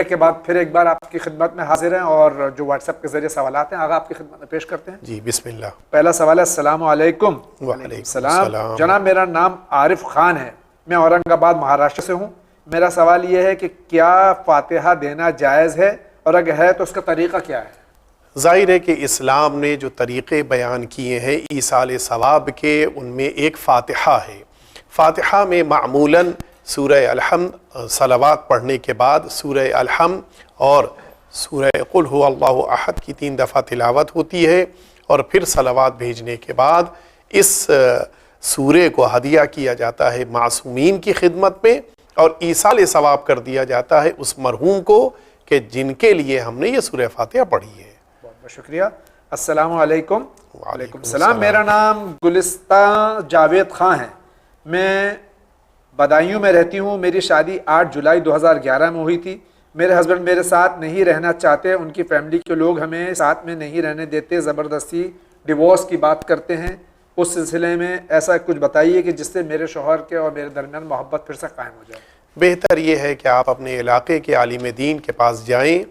Break کے بعد پھر ایک بار آپ کی خدمت میں حاضر ہیں اور جو واٹس ایپ کے ذریعے سوالات ہیں آگا آپ کی خدمت میں پیش کرتے ہیں. جی بسم اللہ. پہلا سوال ہے السلام علیکم. وعلیکم السلام. جناب میرا نام عارف خان ہے, میں اورنگ آباد مہاراشٹر سے ہوں. میرا سوال یہ ہے کہ کیا فاتحہ دینا جائز ہے, اور اگر ہے تو اس کا طریقہ کیا ہے؟ ظاہر ہے کہ اسلام نے جو طریقے بیان کیے ہیں ایصال ثواب کے, ان میں ایک فاتحہ ہے. فاتحہ میں معمولاً سورہ الحمد صلوات پڑھنے کے بعد سورہ الحمد اور سورہ قل هو اللہ احد کی 3 دفعہ تلاوت ہوتی ہے, اور پھر صلوات بھیجنے کے بعد اس سورے کو ہدیہ کیا جاتا ہے معصومین کی خدمت میں, اور ایصال ثواب کر دیا جاتا ہے اس مرحوم کو کہ جن کے لیے ہم نے یہ سورہ فاتحہ پڑھی ہے. بہت بہت شکریہ. السلام علیکم. وعلیکم السلام. میرا نام گلستہ جاوید خان ہے, میں بدایوں میں رہتی ہوں. میری شادی 8 جولائی 2011 میں ہوئی تھی. میرے ہسبینڈ میرے ساتھ نہیں رہنا چاہتے, ان کی فیملی کے لوگ ہمیں ساتھ میں نہیں رہنے دیتے, زبردستی ڈیورس کی بات کرتے ہیں. اس سلسلے میں ایسا کچھ بتائیے کہ جس سے میرے شوہر کے اور میرے درمیان محبت پھر سے قائم ہو جائے. بہتر یہ ہے کہ آپ اپنے علاقے کے عالم دین کے پاس جائیں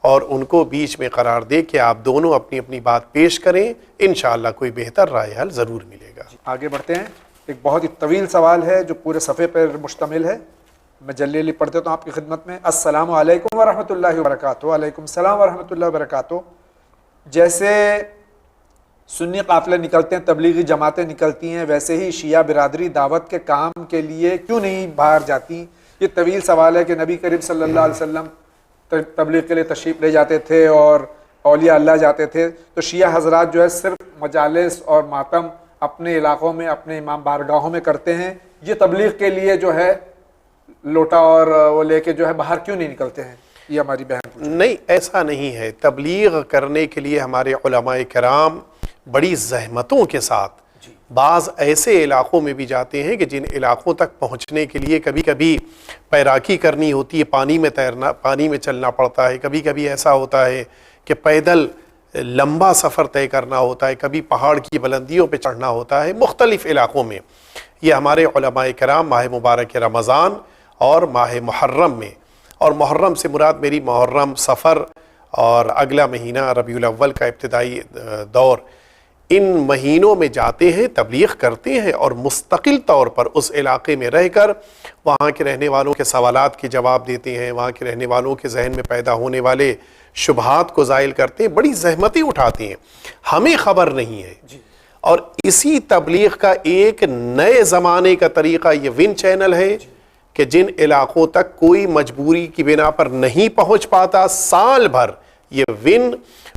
اور ان کو بیچ میں قرار دے کہ آپ دونوں اپنی اپنی بات پیش کریں, انشاءاللہ کوئی بہتر رائے حل ضرور ملے گا. آگے بڑھتے ہیں. ایک بہت ہی طویل سوال ہے جو پورے صفحے پر مشتمل ہے, میں جلدی جلدی پڑھ دیتا ہوں آپ کی خدمت میں. السلام علیکم ورحمۃ اللہ وبرکاتہ. وعلیکم السلام ورحمۃ اللہ وبرکاتہ. جیسے سنی قافلے نکلتے ہیں, تبلیغی جماعتیں نکلتی ہیں, ویسے ہی شیعہ برادری دعوت کے کام کے لیے کیوں نہیں باہر جاتی؟ یہ طویل سوال ہے کہ نبی کریم صلی اللہ علیہ وسلم تبلیغ کے لیے تشریف لے جاتے تھے اور اولیاء اللہ جاتے تھے, تو شیعہ حضرات جو ہے صرف مجالس اور ماتم اپنے علاقوں میں اپنے امام بارگاہوں میں کرتے ہیں. یہ تبلیغ کے لیے جو ہے لوٹا اور وہ لے کے جو ہے باہر کیوں نہیں نکلتے ہیں؟ یہ ہماری بہن. نہیں, ایسا نہیں ہے. تبلیغ کرنے کے لیے ہمارے علماء کرام بڑی زحمتوں کے ساتھ بعض ایسے علاقوں میں بھی جاتے ہیں کہ جن علاقوں تک پہنچنے کے لیے کبھی کبھی پیراکی کرنی ہوتی ہے, پانی میں چلنا پڑتا ہے, کبھی کبھی ایسا ہوتا ہے کہ پیدل لمبا سفر طے کرنا ہوتا ہے, کبھی پہاڑ کی بلندیوں پہ چڑھنا ہوتا ہے مختلف علاقوں میں. یہ ہمارے علماء کرام ماہ مبارک رمضان اور ماہ محرم میں, اور محرم سے مراد میری محرم, سفر اور اگلا مہینہ ربیع الاول کا ابتدائی دور, ان مہینوں میں جاتے ہیں, تبلیغ کرتے ہیں اور مستقل طور پر اس علاقے میں رہ کر وہاں کے رہنے والوں کے سوالات کے جواب دیتے ہیں, وہاں کے رہنے والوں کے ذہن میں پیدا ہونے والے شبہات کو زائل کرتے ہیں, بڑی زحمتیں اٹھاتے ہیں. ہمیں خبر نہیں ہے. اور اسی تبلیغ کا ایک نئے زمانے کا طریقہ یہ ون چینل ہے کہ جن علاقوں تک کوئی مجبوری کی بنا پر نہیں پہنچ پاتا, سال بھر یہ ون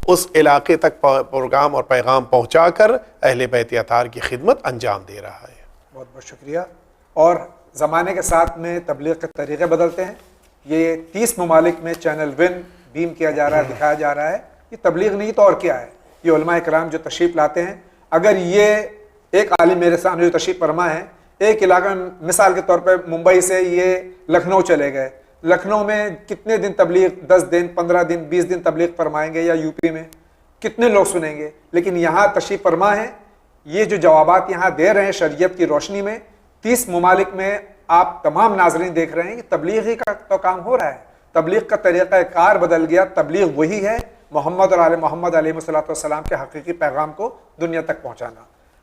اس علاقے تک پروگرام اور پیغام پہنچا کر اہل بیت اطہار کی خدمت انجام دے رہا ہے. بہت بہت شکریہ. اور زمانے کے ساتھ میں تبلیغ کے طریقے بدلتے ہیں. یہ 30 ممالک میں چینل ون بیم کیا جا رہا ہے, دکھایا جا رہا ہے. یہ تبلیغ نہیں تو اور کیا ہے؟ یہ علماء کرام جو تشریف لاتے ہیں, اگر یہ ایک عالم میرے سامنے جو تشریف فرما ہے, ایک علاقہ میں مثال کے طور پہ ممبئی سے یہ لکھنؤ چلے گئے, لکھنؤ میں کتنے دن تبلیغ, 10 دن 15 دن 20 دن تبلیغ فرمائیں گے, یا یو پی میں کتنے لوگ سنیں گے؟ لیکن یہاں تشریف فرما ہے, یہ جو جوابات یہاں دے رہے ہیں شریعت کی روشنی میں, 30 ممالک میں آپ تمام ناظرین دیکھ رہے ہیں کہ تبلیغی کا تو کام ہو رہا ہے. تبلیغ کا طریقہ کار بدل گیا. تبلیغ وہی ہے, محمد اور آل محمد علیہ السلام کے حقیقی پیغام کو دنیا تک پہنچانا.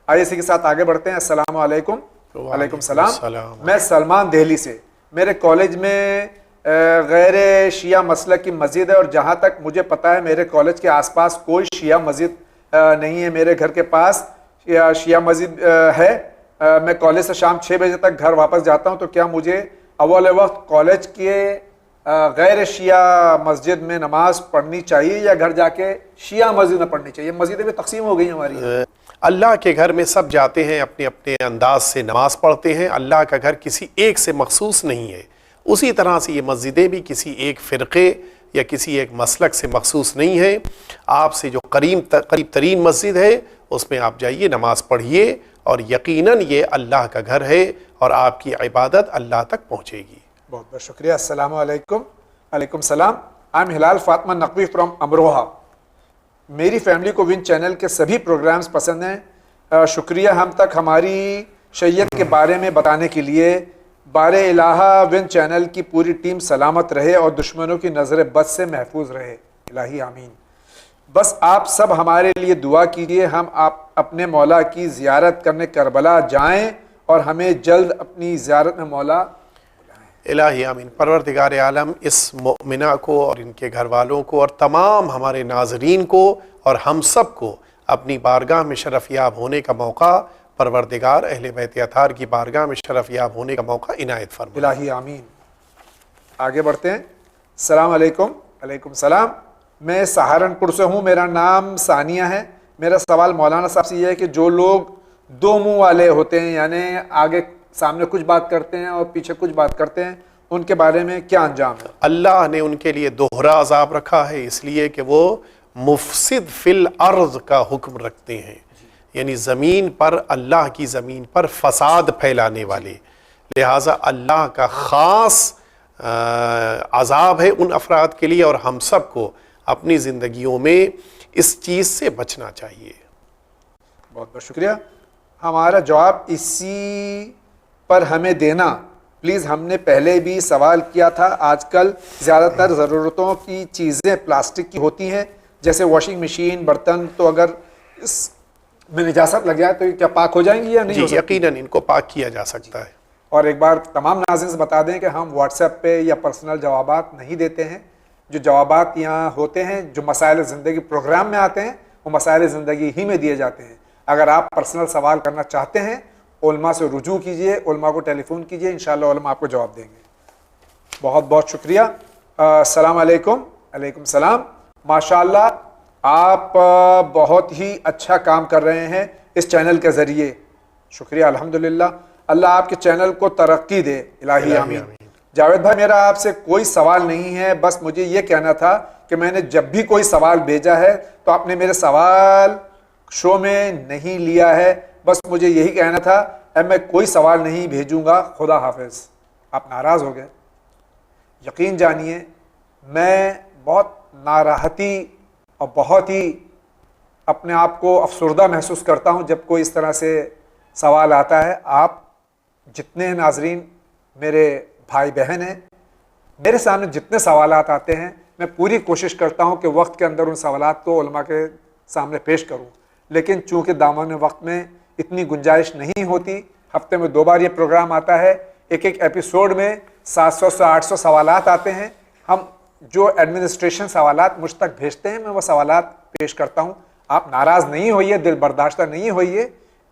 آئیے اسی کے ساتھ آگے بڑھتے ہیں. السلام علیکم. وعلیکم السلام. میں سلمان دہلی سے. میرے کالج میں غیر شیعہ مسلک کی مسجد ہے, اور جہاں تک مجھے پتہ ہے میرے کالج کے آس پاس کوئی شیعہ مسجد نہیں ہے. میرے گھر کے پاس شیعہ مسجد ہے. میں کالج سے شام 6 بجے تک گھر واپس جاتا ہوں, تو کیا مجھے اول وقت کالج کے غیر شیعہ مسجد میں نماز پڑھنی چاہیے, یا گھر جا کے شیعہ مسجد میں پڑھنی چاہیے؟ مسجدیں بھی تقسیم ہو گئی ہماری. اللہ کے گھر میں سب جاتے ہیں, اپنے اپنے انداز سے نماز پڑھتے ہیں. اللہ کا گھر کسی ایک سے مخصوص نہیں ہے. اسی طرح سے یہ مسجدیں بھی کسی ایک فرقے یا کسی ایک مسلک سے مخصوص نہیں ہے. آپ سے جو قریب ترین مسجد ہے اس میں آپ جائیے, نماز پڑھیے, اور یقیناً یہ اللہ کا گھر ہے اور آپ کی عبادت اللہ تک پہنچے گی. بہت بہت شکریہ. السلام علیکم. علیکم السلام. I am Hilal Fatima Naqvi from Amroha. میری فیملی کو ون چینل کے سبھی پروگرامز پسند ہیں. شکریہ ہم تک ہماری شریعت کے بارے میں بتانے کے لیے. بار الہ ون چینل کی پوری ٹیم سلامت رہے اور دشمنوں کی نظر بد سے محفوظ رہے، الہی آمین۔ بس آپ سب ہمارے لیے دعا کیجئے، ہم اپنے مولا کی زیارت کرنے کربلا جائیں اور ہمیں جلد اپنی زیارت میں مولا الہی آمین۔ پروردگار عالم اس مؤمنہ کو اور ان کے گھر والوں کو اور تمام ہمارے ناظرین کو اور ہم سب کو اپنی بارگاہ میں شرف یاب ہونے کا موقع، پروردگار اہل بیت اطہار کی بارگاہ میں شرف یاب ہونے کا موقع عنایت فرمائے، الہی آمین۔ آگے بڑھتے ہیں۔ السلام علیکم۔ علیکم السلام۔ میں سہارنپور سے ہوں، میرا نام ثانیہ ہے۔ میرا سوال مولانا صاحب سے یہ ہے کہ جو لوگ دو منہ والے ہوتے ہیں، یعنی آگے سامنے کچھ بات کرتے ہیں اور پیچھے کچھ بات کرتے ہیں، ان کے بارے میں کیا انجام ہے؟ اللہ نے ان کے لیے دوہرا عذاب رکھا ہے، اس لیے کہ وہ مفسد فی الارض کا حکم رکھتے ہیں، یعنی زمین پر، اللہ کی زمین پر فساد پھیلانے والے۔ لہٰذا اللہ کا خاص عذاب ہے ان افراد کے لیے، اور ہم سب کو اپنی زندگیوں میں اس چیز سے بچنا چاہیے۔ بہت بہت شکریہ۔ ہمارا جواب اسی پر ہمیں دینا پلیز۔ ہم نے پہلے بھی سوال کیا تھا، آج کل زیادہ تر ضرورتوں کی چیزیں پلاسٹک کی ہوتی ہیں، جیسے واشنگ مشین، برتن، تو اگر اس میں نجاست لگ جائے تو یہ کیا پاک ہو جائیں گی یا نہیں ہو سکتی؟ یقیناً ان کو پاک کیا جا سکتا ہے۔ اور ایک بار تمام ناظرین سے بتا دیں کہ ہم واٹس ایپ پہ یا پرسنل جوابات نہیں دیتے ہیں۔ جو جوابات یہاں ہوتے ہیں، جو مسائل زندگی پروگرام میں آتے ہیں، وہ مسائل زندگی ہی میں دیے جاتے ہیں۔ اگر آپ پرسنل سوال کرنا چاہتے ہیں، علماء سے رجوع کیجئے، علماء کو ٹیلی فون کیجئے، انشاءاللہ علماء آپ کو جواب دیں گے۔ بہت بہت شکریہ۔ السلام علیکم۔ علیکم السلام۔ ماشاءاللہ آپ بہت ہی اچھا کام کر رہے ہیں اس چینل کے ذریعے، شکریہ الحمدللہ۔ اللہ آپ کے چینل کو ترقی دے، الہی آمین۔ جاوید بھائی، میرا آپ سے کوئی سوال نہیں ہے، بس مجھے یہ کہنا تھا کہ میں نے جب بھی کوئی سوال بھیجا ہے تو آپ نے میرے سوال شو میں نہیں لیا ہے، بس مجھے یہی کہنا تھا، اب میں کوئی سوال نہیں بھیجوں گا، خدا حافظ۔ آپ ناراض ہو گئے؟ یقین جانیے میں بہت ناراحتی اور بہت ہی اپنے آپ کو افسردہ محسوس کرتا ہوں جب کوئی اس طرح سے سوال آتا ہے۔ آپ جتنے ناظرین میرے بھائی بہن ہیں، میرے سامنے جتنے سوالات آتے ہیں، میں پوری کوشش کرتا ہوں کہ وقت کے اندر ان سوالات کو علماء کے سامنے پیش کروں، لیکن چونکہ دامن وقت میں اتنی گنجائش نہیں ہوتی۔ ہفتے میں 2 بار یہ پروگرام آتا ہے، ایک ایپیسوڈ میں 700 سے 800 سوالات آتے ہیں۔ ہم جو ایڈمنسٹریشن سوالات مجھ تک بھیجتے ہیں، میں وہ سوالات پیش کرتا ہوں۔ آپ ناراض نہیں ہوئیے، دل برداشتہ نہیں ہوئیے،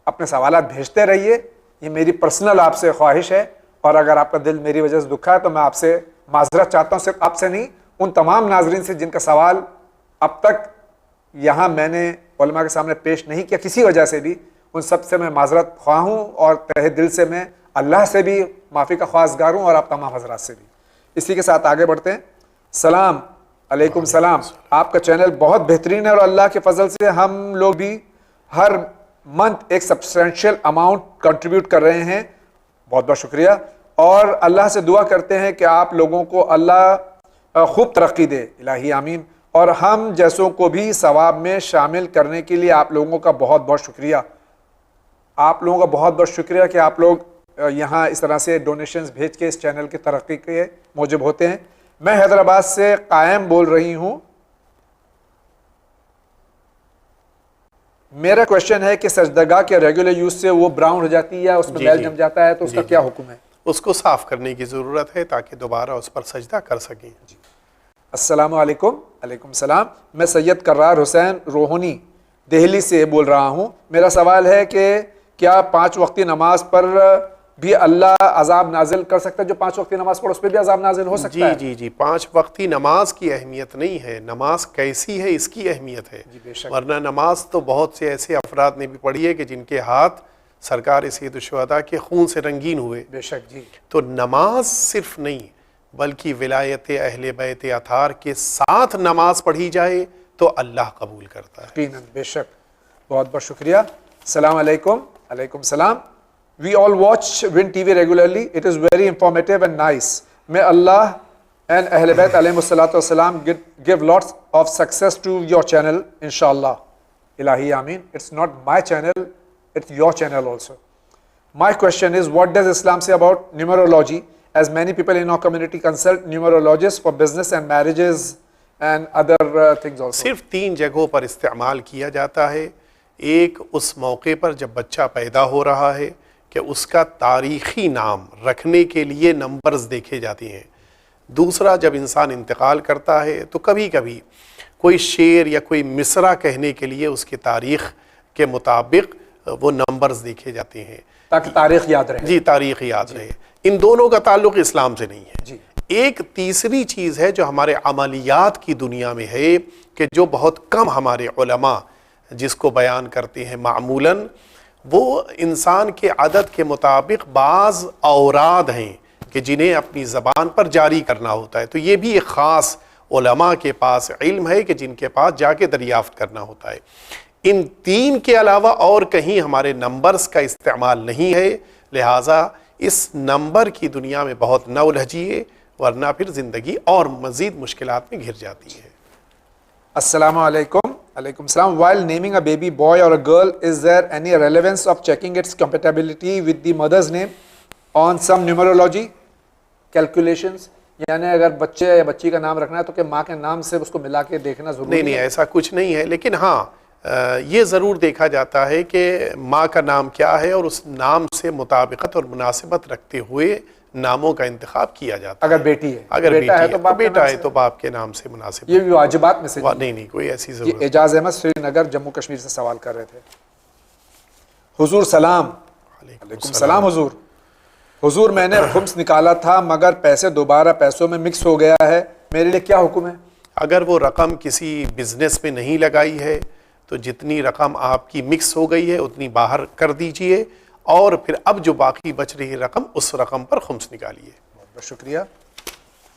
اپنے سوالات بھیجتے رہیے، یہ میری پرسنل آپ سے خواہش ہے۔ اور اگر آپ کا دل میری وجہ سے دکھا ہے تو میں آپ سے معذرت چاہتا ہوں، صرف آپ سے نہیں، ان تمام ناظرین سے جن کا سوال اب تک یہاں میں نے علماء کے سامنے پیش نہیں کیا کسی وجہ سے بھی، ان سب سے میں معذرت خواہ ہوں، اور تہ دل سے میں اللہ سے بھی معافی کا خواستگار ہوں، اور آپ تمام حضرات سے بھی۔ اسی کے ساتھ آگے بڑھتے ہیں۔ سلام علیکم السلام۔ آپ کا چینل بہت بہترین ہے، اور اللہ کے فضل سے ہم لوگ بھی ہر منتھ ایک سبسٹینشیل اماؤنٹ کنٹریبیوٹ کر رہے ہیں، بہت بہت شکریہ، اور اللہ سے دعا کرتے ہیں کہ آپ لوگوں کو اللہ خوب ترقی دے، الہی آمین، اور ہم جیسوں کو بھی ثواب میں شامل کرنے کے لیے آپ لوگوں کا بہت بہت شکریہ۔ آپ لوگوں کا بہت بہت شکریہ کہ آپ لوگ یہاں اس طرح سے ڈونیشنز بھیج کے اس چینل کی ترقی کے موجب ہوتے ہیں۔ میں حیدرآباد سے قائم بول رہی ہوں۔ میرا کوشچن ہے کہ سجدگاہ کے ریگولر یوز سے وہ براؤن ہو جاتی ہے یا اس میں میل جم جاتا ہے، تو اس کا کیا حکم ہے؟ اس کو صاف کرنے کی ضرورت ہے تاکہ دوبارہ اس پر سجدہ کر سکیں۔ السلام علیکم۔ علیکم السلام۔ میں سید کرار حسین روہنی دہلی سے بول رہا ہوں۔ میرا سوال ہے کہ کیا 5 وقتی نماز پر بھی اللہ عذاب نازل کر سکتا ہے؟ جو 5 وقتی نماز پڑھ اس پہ بھی عذاب نازل ہو سکتا ہے؟ جی 5 وقتی نماز کی اہمیت نہیں ہے، نماز کیسی ہے اس کی اہمیت ہے۔ ورنہ نماز تو بہت سے ایسے افراد نے بھی پڑھی ہے کہ جن کے ہاتھ سرکار سید الشہداء کے خون سے رنگین ہوئے۔ بے شک جی۔ تو نماز صرف نہیں بلکہ ولایت اہل بیت اطہار کے ساتھ نماز پڑھی جائے تو اللہ قبول کرتا ہے۔ یقیناً، بے شک۔ بہت بہت شکریہ۔ السلام علیکم۔ علیکم السلام۔ We all watch Win TV regularly. It is very informative and nice. May Allah and Ahl Bayt alayhi salatu wasalam give lots of success to your channel, inshallah. Ilahi Ameen. It's not my channel, it's your channel also. My question is, what does Islam say about numerology? As many people in our community consult numerologists for business and marriages and other things also. صرف 3 جگہوں پر استعمال کیا جاتا ہے. ایک اس موقع پر جب بچہ پیدا ہو رہا ہے کہ اس کا تاریخی نام رکھنے کے لیے نمبرز دیکھے جاتے ہیں. دوسرا جب انسان انتقال کرتا ہے تو کبھی کبھی کوئی شعر یا کوئی مصرع کہنے کے لیے اس کی تاریخ کے مطابق وہ نمبرز دیکھے جاتے ہیں تاکہ تاریخ یاد رہے. جی تاریخ یاد رہے. ان دونوں کا تعلق اسلام سے نہیں ہے. جی. ایک تیسری چیز ہے جو ہمارے عملیات کی دنیا میں ہے کہ جو بہت کم ہمارے علماء جس کو بیان کرتے ہیں معمولاً، وہ انسان کے عدد کے مطابق بعض اوراد ہیں کہ جنہیں اپنی زبان پر جاری کرنا ہوتا ہے. تو یہ بھی ایک خاص علماء کے پاس علم ہے کہ جن کے پاس جا کے دریافت کرنا ہوتا ہے. ان 3 کے علاوہ اور کہیں ہمارے نمبرز کا استعمال نہیں ہے. لہٰذا اس نمبر کی دنیا میں بہت نہ الجھیے ورنہ پھر زندگی اور مزید مشکلات میں گھر جاتی ہے. السلام علیکم. علیکم السلام. While naming a baby boy or a girl, is there any relevance of checking its compatibility with the mother's name on some numerology calculations? یعنی اگر بچے یا بچی کا نام رکھنا ہے تو کہ ماں کے نام سے اس کو ملا کے دیکھنا ضروری ہے؟ نہیں ایسا کچھ نہیں ہے، لیکن ہاں یہ ضرور دیکھا جاتا ہے کہ ماں کا نام کیا ہے اور اس نام سے مطابقت اور مناسبت رکھتے ہوئے ناموں کا انتخاب کیا جاتا ہے. اگر بیٹی ہے، اگر بیٹا ہے تو باپ کے نام سے مناسب. یہ بھی واجبات میں سے نہیں کوئی ایسی ضرورت. اعجاز احمد سری نگر جموں کشمیر سے سوال کر رہے تھے. حضور سلام. علیکم السلام. حضور میں نے خمس نکالا تھا مگر پیسے دوبارہ پیسوں میں مکس ہو گیا ہے، میرے لیے کیا حکم ہے؟ اگر وہ رقم کسی بزنس میں نہیں لگائی ہے تو جتنی رقم آپ کی مکس ہو گئی ہے اتنی باہر کر دیجئے اور پھر اب جو باقی بچ رہی رقم اس رقم پر خمس نکالیے. بہت بہت شکریہ.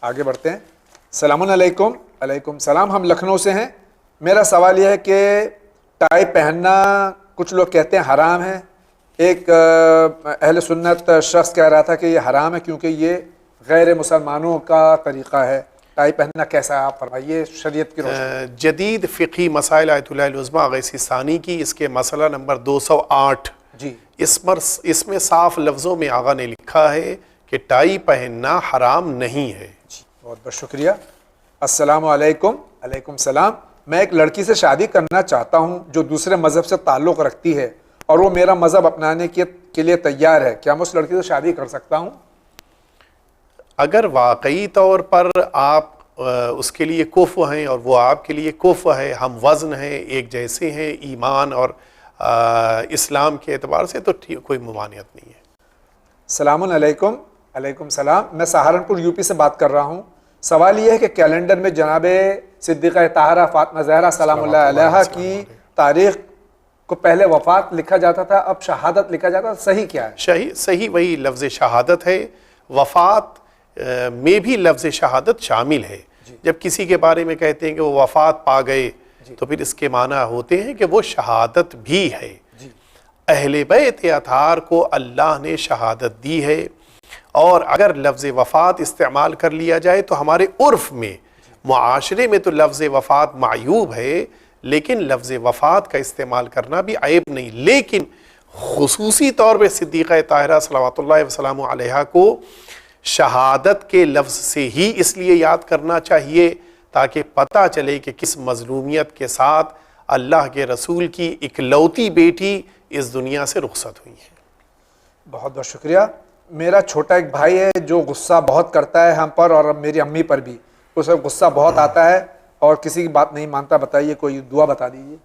آگے بڑھتے ہیں. السلام علیکم. علیکم السلام. ہم لکھنؤ سے ہیں. میرا سوال یہ ہے کہ ٹائی پہننا کچھ لوگ کہتے ہیں حرام ہے. ایک اہل سنت شخص کہہ رہا تھا کہ یہ حرام ہے کیونکہ یہ غیر مسلمانوں کا طریقہ ہے. ٹائی پہننا کیسا ہے آپ فرمائیے شریعت کی روشنی. جدید فقہی مسائل آیت اللہ العظمیٰ غیثی ثانی کی اس کے مسئلہ نمبر 208. جی. اس میں صاف لفظوں میں آقا نے لکھا ہے کہ ٹائی پہننا حرام نہیں ہے. جی بہت بہت شکریہ. السلام علیکم. علیکم السلام. میں ایک لڑکی سے شادی کرنا چاہتا ہوں جو دوسرے مذہب سے تعلق رکھتی ہے اور وہ میرا مذہب اپنانے کے لیے تیار ہے. کیا میں اس لڑکی سے شادی کر سکتا ہوں؟ اگر واقعی طور پر آپ اس کے لیے کفو ہیں اور وہ آپ کے لیے کفو ہے، ہم وزن ہیں، ایک جیسے ہیں ایمان اور اسلام کے اعتبار سے، تو کوئی ممانعت نہیں ہے. السلام علیکم. علیکم السلام. میں سہارنپور یو پی سے بات کر رہا ہوں. سوال یہ ہے کہ کیلنڈر میں جناب صدیقہ طاہرہ فاطمہ زہرا سلام اللہ علیہا کی تاریخ کو پہلے وفات لکھا جاتا تھا، اب شہادت لکھا جاتا ہے. صحیح کیا ہے؟ صحیح وہی لفظ شہادت ہے. وفات میں بھی لفظ شہادت شامل ہے. جب کسی کے بارے میں کہتے ہیں کہ وہ وفات پا گئے تو پھر اس کے معنی ہوتے ہیں کہ وہ شہادت بھی ہے. اہل بیت اطہار کو اللہ نے شہادت دی ہے، اور اگر لفظ وفات استعمال کر لیا جائے تو ہمارے عرف میں معاشرے میں تو لفظ وفات معیوب ہے، لیکن لفظ وفات کا استعمال کرنا بھی عیب نہیں. لیکن خصوصی طور پہ صدیقہ طاہرہ صلوات اللہ وسلام علیہا کو شہادت کے لفظ سے ہی اس لیے یاد کرنا چاہیے تاکہ پتہ چلے کہ کس مظلومیت کے ساتھ اللہ کے رسول کی اکلوتی بیٹی اس دنیا سے رخصت ہوئی ہے. بہت بہت شکریہ. میرا چھوٹا ایک بھائی ہے جو غصہ بہت کرتا ہے ہم پر اور میری امی پر بھی. اسے غصہ بہت آتا ہے اور کسی کی بات نہیں مانتا. بتائیے کوئی دعا بتا دیجیے.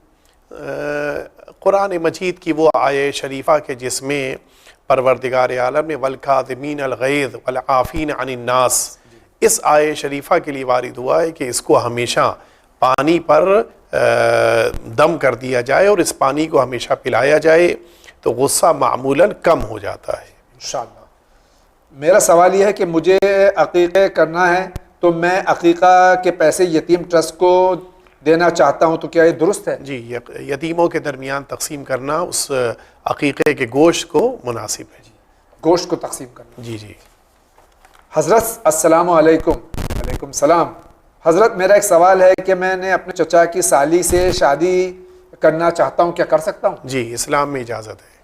قرآن مجید کی وہ آیہ شریفہ کے جس میں پروردگار عالم نے والکاظمین الغیظ والعافین عن الناس، اس آیہ شریفہ کے لیے وارد ہوا ہے کہ اس کو ہمیشہ پانی پر دم کر دیا جائے اور اس پانی کو ہمیشہ پلایا جائے تو غصہ معمولاً کم ہو جاتا ہے انشاءاللہ. میرا سوال یہ ہے کہ مجھے عقیقہ کرنا ہے تو میں عقیقہ کے پیسے یتیم ٹرسٹ کو دینا چاہتا ہوں، تو کیا یہ درست ہے؟ جی، یتیموں کے درمیان تقسیم کرنا اس عقیقے کے گوشت کو مناسب ہے. گوشت کو تقسیم کرنا. جی. حضرت السلام علیکم. علیکم السلام. حضرت میرا ایک سوال ہے کہ میں نے اپنے چچا کی سالی سے شادی کرنا چاہتا ہوں، کیا کر سکتا ہوں؟ جی، اسلام میں اجازت ہے.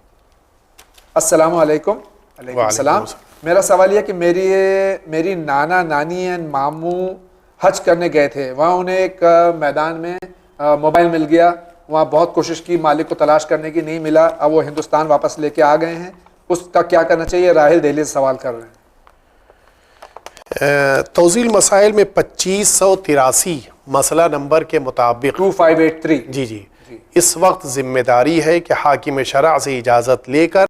السلام علیکم. علیکم السلام. میرا سوال یہ ہے کہ میری نانا نانی اینڈ ماموں حج کرنے گئے تھے. وہاں انہیں ایک میدان میں موبائل مل گیا. وہاں بہت کوشش کی مالک کو تلاش کرنے کی, نہیں ملا. اب وہ ہندوستان واپس لے کے آ گئے ہیں. اس کا کیا کرنا چاہیے؟ راہل دہلی سے سوال کر رہے ہیں. توضیح مسائل میں 2583 مسئلہ نمبر کے مطابق 2583 جی اس وقت ذمہ داری ہے کہ حاکم شرع سے اجازت لے کر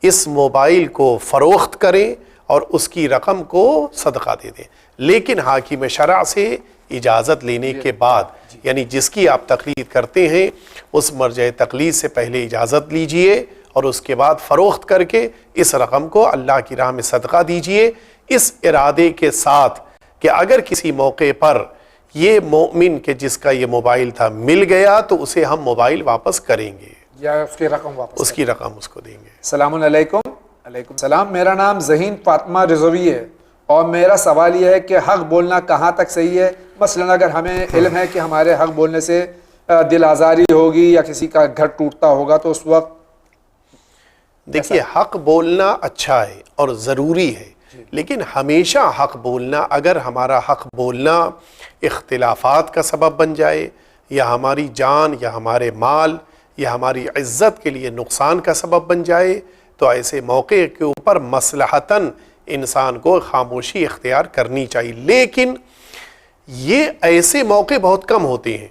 اس موبائل کو فروخت کریں اور اس کی رقم کو صدقہ دے دیں. لیکن حاکم شرع سے اجازت لینے کے بعد یعنی جس کی آپ تقلید کرتے ہیں اس مرجع تقلید سے پہلے اجازت لیجئے اور اس کے بعد فروخت کر کے اس رقم کو اللہ کی راہ میں صدقہ دیجئے, اس ارادے کے ساتھ کہ اگر کسی موقع پر یہ مومن کہ جس کا یہ موبائل تھا مل گیا تو اسے ہم موبائل واپس کریں گے یا اس کی رقم واپس اس کی رقم اس کو دیں گے. السلام علیکم. علیکم السلام. میرا نام ذہین فاطمہ رضوی ہے اور میرا سوال یہ ہے کہ حق بولنا کہاں تک صحیح ہے؟ مثلا اگر ہمیں علم ہے کہ ہمارے حق بولنے سے دل آزاری ہوگی یا کسی کا گھر ٹوٹتا ہوگا تو اس وقت دیکھیے حق بولنا اچھا ہے اور ضروری ہے, لیکن ہمیشہ حق بولنا اگر ہمارا حق بولنا اختلافات کا سبب بن جائے یا ہماری جان یا ہمارے مال یا ہماری عزت کے لیے نقصان کا سبب بن جائے تو ایسے موقع کے اوپر مصلحتاً انسان کو خاموشی اختیار کرنی چاہیے. لیکن یہ ایسے موقع بہت کم ہوتے ہیں.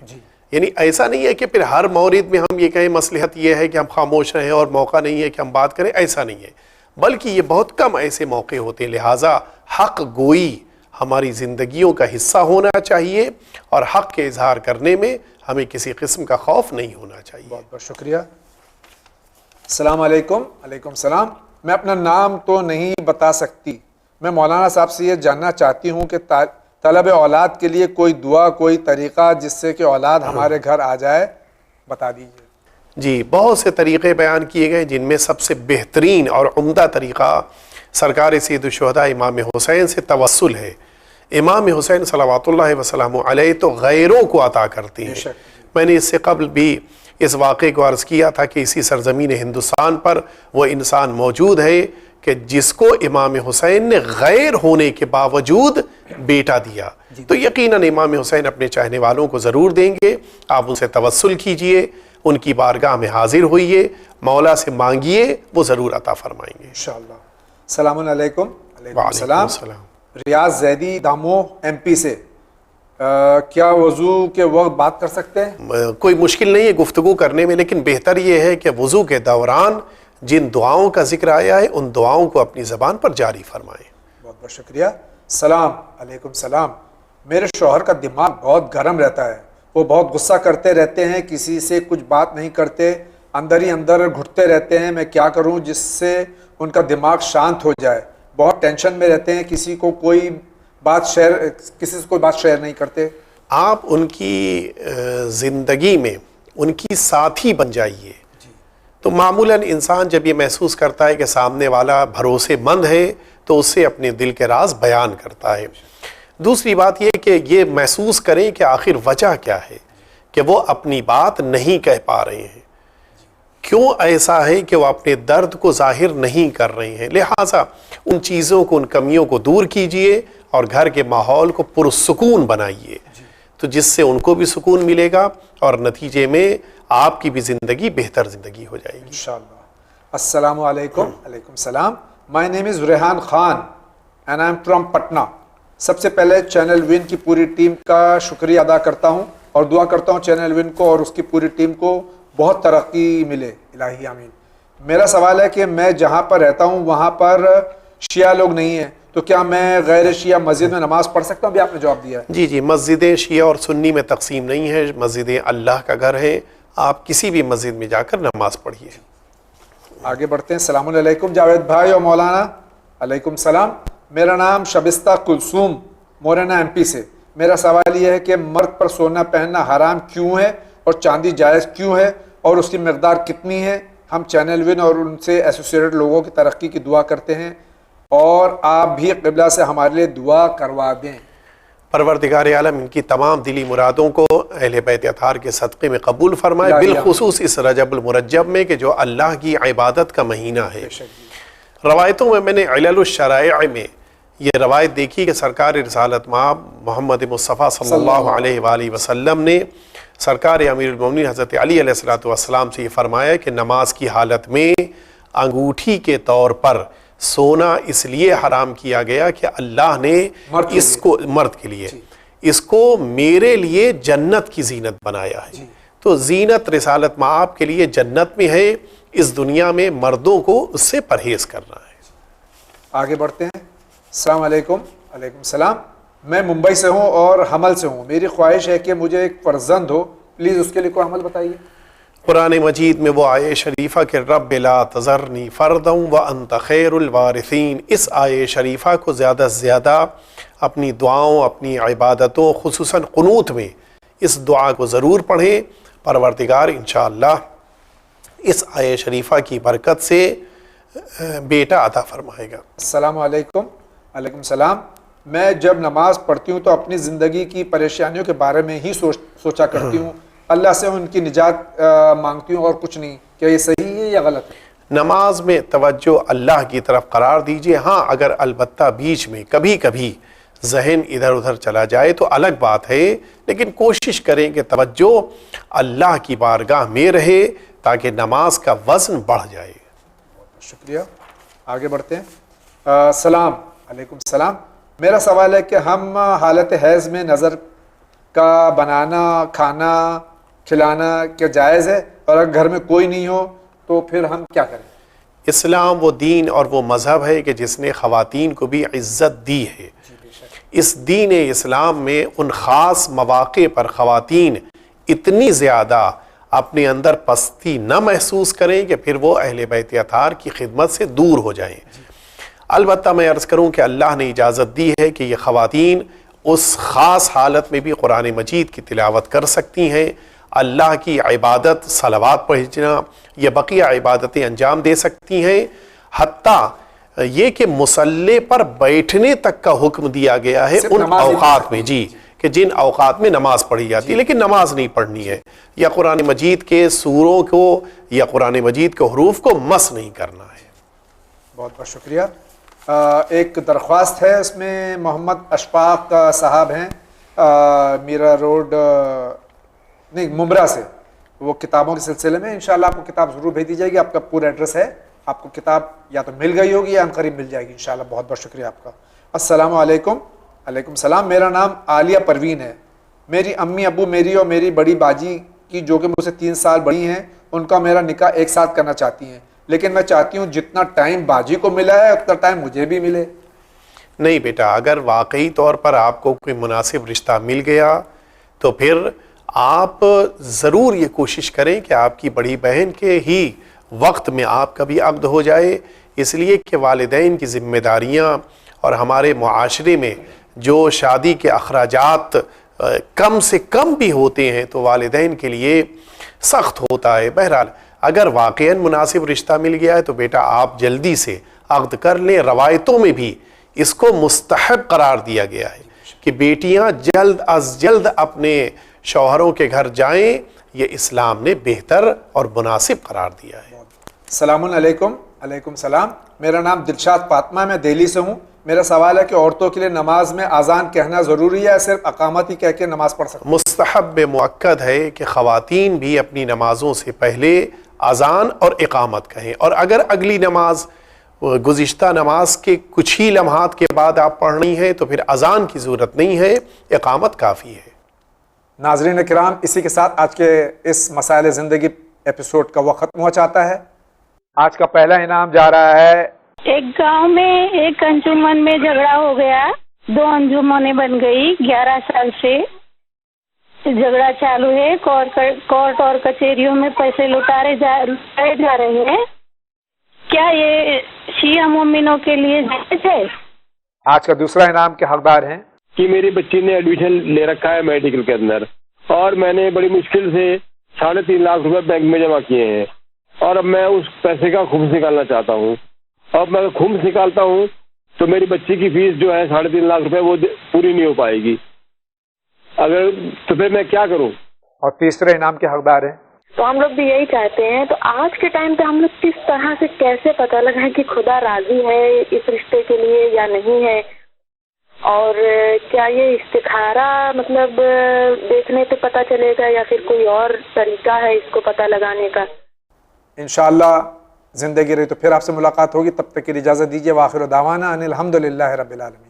یعنی ایسا نہیں ہے کہ پھر ہر مورد میں ہم یہ کہیں مصلحت یہ ہے کہ ہم خاموش رہیں اور موقع نہیں ہے کہ ہم بات کریں, ایسا نہیں ہے, بلکہ یہ بہت کم ایسے موقع ہوتے ہیں. لہٰذا حق گوئی ہماری زندگیوں کا حصہ ہونا چاہیے اور حق کے اظہار کرنے میں ہمیں کسی قسم کا خوف نہیں ہونا چاہیے. بہت بہت شکریہ. السلام علیکم. علیکم السلام. میں اپنا نام تو نہیں بتا سکتی. میں مولانا صاحب سے یہ جاننا چاہتی ہوں کہ طلب اولاد کے لیے کوئی دعا, کوئی طریقہ جس سے کہ اولاد ہمارے گھر آ جائے, بتا دیجیے. جی بہت سے طریقے بیان کیے گئے جن میں سب سے بہترین اور عمدہ طریقہ سرکار سید الشہداء امام حسین سے توسل ہے. امام حسین صلوات اللہ وسلم علیہ تو غیروں کو عطا کرتے ہیں. میں نے اس سے قبل بھی اس واقعے کو عرض کیا تھا کہ اسی سرزمین ہندوستان پر وہ انسان موجود ہے کہ جس کو امام حسین نے غیر ہونے کے باوجود بیٹا دیا. تو یقیناً امام حسین اپنے چاہنے والوں کو ضرور دیں گے. آپ ان سے توسل کیجئے, ان کی بارگاہ میں حاضر ہوئیے, مولا سے مانگیے, وہ ضرور عطا فرمائیں گے انشاءاللہ. السلام علیکم. علیکم وعلیکم السلام. ریاض زیدی دامو ایم پی سے, کیا وضو کے وقت بات کر سکتے ہیں؟ کوئی مشکل نہیں ہے گفتگو کرنے میں, لیکن بہتر یہ ہے کہ وضو کے دوران جن دعاؤں کا ذکر آیا ہے ان دعاؤں کو اپنی زبان پر جاری فرمائیں. بہت بہت شکریہ. السلام علیکم. السلام. میرے شوہر کا دماغ بہت گرم رہتا ہے. وہ بہت غصہ کرتے رہتے ہیں, کسی سے کچھ بات نہیں کرتے, اندر ہی اندر گھٹتے رہتے ہیں. میں کیا کروں جس سے ان کا دماغ شانت ہو جائے؟ بہت ٹینشن میں رہتے ہیں, کسی سے کوئی بات شیئر نہیں کرتے. آپ ان کی زندگی میں ان کی ساتھی بن جائیے. تو معمولاً انسان جب یہ محسوس کرتا ہے کہ سامنے والا بھروسے مند ہے تو اس سے اپنے دل کے راز بیان کرتا ہے. دوسری بات یہ کہ یہ محسوس کریں کہ آخر وجہ کیا ہے کہ وہ اپنی بات نہیں کہہ پا رہے ہیں, کیوں ایسا ہے کہ وہ اپنے درد کو ظاہر نہیں کر رہے ہیں. لہٰذا ان چیزوں کو, ان کمیوں کو دور کیجئے اور گھر کے ماحول کو پرسکون بنائیے, تو جس سے ان کو بھی سکون ملے گا اور نتیجے میں آپ کی بھی زندگی بہتر زندگی ہو جائے گی انشاءاللہ. السلام علیکم. علیکم السلام. My name is Rehan Khan and I am from Patna. سب سے پہلے چینل ون کی پوری ٹیم کا شکریہ ادا کرتا ہوں اور دعا کرتا ہوں چینل ون کو اور اس کی پوری ٹیم کو بہت ترقی ملے. الہی آمین. میرا سوال ہے کہ میں جہاں پر رہتا ہوں وہاں پر شیعہ لوگ نہیں ہیں, تو کیا میں غیر شیعہ مسجد میں نماز پڑھ سکتا ہوں؟ بھی آپ نے جواب دیا ہے. جی مسجدیں شیعہ اور سنی میں تقسیم نہیں ہے, مسجدیں اللہ کا گھر ہے. آپ کسی بھی مسجد میں جا کر نماز پڑھیے. آگے بڑھتے ہیں. السلام علیکم جاوید بھائی اور مولانا. علیکم السلام. میرا نام شبستہ کلثوم مورینا ایم پی سے. میرا سوال یہ ہے کہ مرد پر سونا پہننا حرام کیوں ہے اور چاندی جائز کیوں ہے اور اس کی مقدار کتنی ہے؟ ہم چینل ون اور ان سے ایسوسیٹڈ لوگوں کی ترقی کی دعا کرتے ہیں اور آپ بھی قبلہ سے ہمارے لیے دعا کروا دیں. پروردگار عالم ان کی تمام دلی مرادوں کو اہل بیت اطہار کے صدقے میں قبول فرمائے، بالخصوص اس رجب المرجب میں کہ جو اللہ کی عبادت کا مہینہ ہے۔ روایتوں میں نے علل الشرائع میں یہ روایت دیکھی کہ سرکار رسالت مآب محمد مصطفیٰ صلی اللہ علیہ وآلہ وسلم نے سرکار امیر المومنین حضرت علی علیہ السلام سے یہ فرمایا کہ نماز کی حالت میں انگوٹھی کے طور پر سونا اس لیے حرام کیا گیا کہ اللہ نے اس کو مرد کے لیے اس کو میرے لیے جنت کی زینت بنایا ہے۔ تو زینت رسالت مآب کے لیے جنت میں ہے، اس دنیا میں مردوں کو اس سے پرہیز کرنا ہے۔ آگے بڑھتے ہیں۔ السلام علیکم۔ علیکم السلام۔ میں ممبئی سے ہوں اور حمل سے ہوں، میری خواہش ہے کہ مجھے ایک فرزند ہو، پلیز اس کے لیے کوئی عمل بتائیے۔ قرآن مجید میں وہ آیے شریفہ کہ رب لا تذرنی فردا وانت خیر الوارثین، اس آیے شریفہ کو زیادہ سے زیادہ اپنی دعاؤں، اپنی عبادتوں، خصوصاً قنوت میں اس دعا کو ضرور پڑھیں۔ پروردگار انشاءاللہ اس آیے شریفہ کی برکت سے بیٹا عطا فرمائے گا۔ السلام علیکم۔ علیکم السلام۔ میں جب نماز پڑھتی ہوں تو اپنی زندگی کی پریشانیوں کے بارے میں ہی سوچا کرتی ہوں، اللہ سے ان کی نجات مانگتی ہوں اور کچھ نہیں، کیا یہ صحیح ہے یا غلط ہے؟ نماز میں توجہ اللہ کی طرف قرار دیجئے، ہاں اگر البتہ بیچ میں کبھی کبھی ذہن ادھر ادھر چلا جائے تو الگ بات ہے، لیکن کوشش کریں کہ توجہ اللہ کی بارگاہ میں رہے تاکہ نماز کا وزن بڑھ جائے۔ شکریہ۔ آگے بڑھتے ہیں۔ سلام علیکم السلام۔ میرا سوال ہے کہ ہم حالت حیض میں نظر کا بنانا، کھانا، کھلانا کیا جائز ہے، اور اگر گھر میں کوئی نہیں ہو تو پھر ہم کیا کریں؟ اسلام وہ دین اور وہ مذہب ہے کہ جس نے خواتین کو بھی عزت دی ہے۔ اس دین اسلام میں ان خاص مواقع پر خواتین اتنی زیادہ اپنے اندر پستی نہ محسوس کریں کہ پھر وہ اہل بیت اطہار کی خدمت سے دور ہو جائیں۔ البتہ میں عرض کروں کہ اللہ نے اجازت دی ہے کہ یہ خواتین اس خاص حالت میں بھی قرآن مجید کی تلاوت کر سکتی ہیں، اللہ کی عبادت، صلوات پڑھنا یا بقیہ عبادتیں انجام دے سکتی ہیں، حتیٰ یہ کہ مصلی پر بیٹھنے تک کا حکم دیا گیا ہے ان اوقات میں، جی، کہ جن اوقات میں نماز پڑھی جاتی ہے، لیکن نماز نہیں پڑھنی ہے، یا قرآن مجید کے سوروں کو یا قرآن مجید کے حروف کو مس نہیں کرنا ہے۔ بہت بہت شکریہ۔ ایک درخواست ہے، اس میں محمد اشفاق صاحب ہیں، میرا روڈ نہیں ممبرا سے، وہ کتابوں کے سلسلے میں انشاءاللہ آپ کو کتاب ضرور بھیج دی جائے گی، آپ کا پورا ایڈریس ہے، آپ کو کتاب یا تو مل گئی ہوگی یا عنقریب مل جائے گی انشاءاللہ۔ بہت بہت شکریہ آپ کا۔ السلام علیکم۔ علیکم السلام۔ میرا نام عالیہ پروین ہے، میری امی ابو میری اور میری بڑی باجی کی جو کہ مجھ سے 3 سال بڑی ہیں، ان کا میرا نکاح ایک ساتھ کرنا چاہتی ہیں، لیکن میں چاہتی ہوں جتنا ٹائم باجی کو ملا ہے اتنا ٹائم مجھے بھی ملے۔ نہیں بیٹا، اگر واقعی طور پر آپ کو کوئی مناسب رشتہ مل گیا تو پھر آپ ضرور یہ کوشش کریں کہ آپ کی بڑی بہن کے ہی وقت میں آپ کا بھی عقد ہو جائے، اس لیے کہ والدین کی ذمہ داریاں اور ہمارے معاشرے میں جو شادی کے اخراجات کم سے کم بھی ہوتے ہیں تو والدین کے لیے سخت ہوتا ہے۔ بہرحال اگر واقعاً مناسب رشتہ مل گیا ہے تو بیٹا آپ جلدی سے عقد کر لیں۔ روایتوں میں بھی اس کو مستحب قرار دیا گیا ہے کہ بیٹیاں جلد از جلد اپنے شوہروں کے گھر جائیں، یہ اسلام نے بہتر اور مناسب قرار دیا ہے۔ السلام علیکم۔ علیکم السلام۔ میرا نام دلشاد فاطمہ ہے، میں دہلی سے ہوں۔ میرا سوال ہے کہ عورتوں کے لیے نماز میں اذان کہنا ضروری ہے یا صرف اقامت ہی کہہ کے نماز پڑھ سکتے ہیں؟ مستحب مؤکد ہے کہ خواتین بھی اپنی نمازوں سے پہلے اذان اور اقامت کہیں، اور اگر اگلی نماز گزشتہ نماز کے کچھ ہی لمحات کے بعد آپ پڑھنی ہے تو پھر اذان کی ضرورت نہیں ہے، اقامت کافی ہے۔ ناظرین کرام، اسی کے ساتھ آج کے اس مسائل زندگی ایپیسوڈ کا وقت ختم ہو چاہتا ہے۔ آج کا پہلا انعام جا رہا ہے، ایک گاؤں میں ایک انجمن میں جھگڑا ہو گیا، 2 انجمنیں بن گئی، 11 سال سے جھگڑا چالو ہے، کورٹ اور کچہریوں میں پیسے لٹائے جا رہے ہیں، کیا یہ شیعہ مومنوں کے لیے جائز ہے؟ آج کا دوسرا انعام کے حقدار ہیں کہ میری بچی نے ایڈمیشن لے رکھا ہے میڈیکل کے اندر، اور میں نے بڑی مشکل سے 3.5 لاکھ روپے بینک میں جمع کیے ہیں، اور اب میں اس پیسے کا خمس نکالنا چاہتا ہوں۔ اب میں خمس نکالتا ہوں تو میری بچی کی فیس جو ہے 3.5 لاکھ روپے وہ پوری نہیں ہو پائے گی، اگر تو پھر میں کیا کروں؟ اور تیسرے انعام کے حقدار ہیں؟ تو ہم لوگ بھی یہی چاہتے ہیں. تو آج کے ٹائم پہ ہم لوگ کس طرح سے کیسے پتہ لگائیں کہ خدا راضی ہے اس رشتے کے لیے یا نہیں ہے؟ اور کیا یہ استخارہ مطلب دیکھنے پہ پتہ چلے گا یا پھر کوئی اور طریقہ ہے اس کو پتہ لگانے کا؟ انشاءاللہ زندگی رہی تو پھر آپ سے ملاقات ہوگی. تب تک کی اجازت دیجیے. وآخر دعوانا ان الحمد للہ رب العالمین.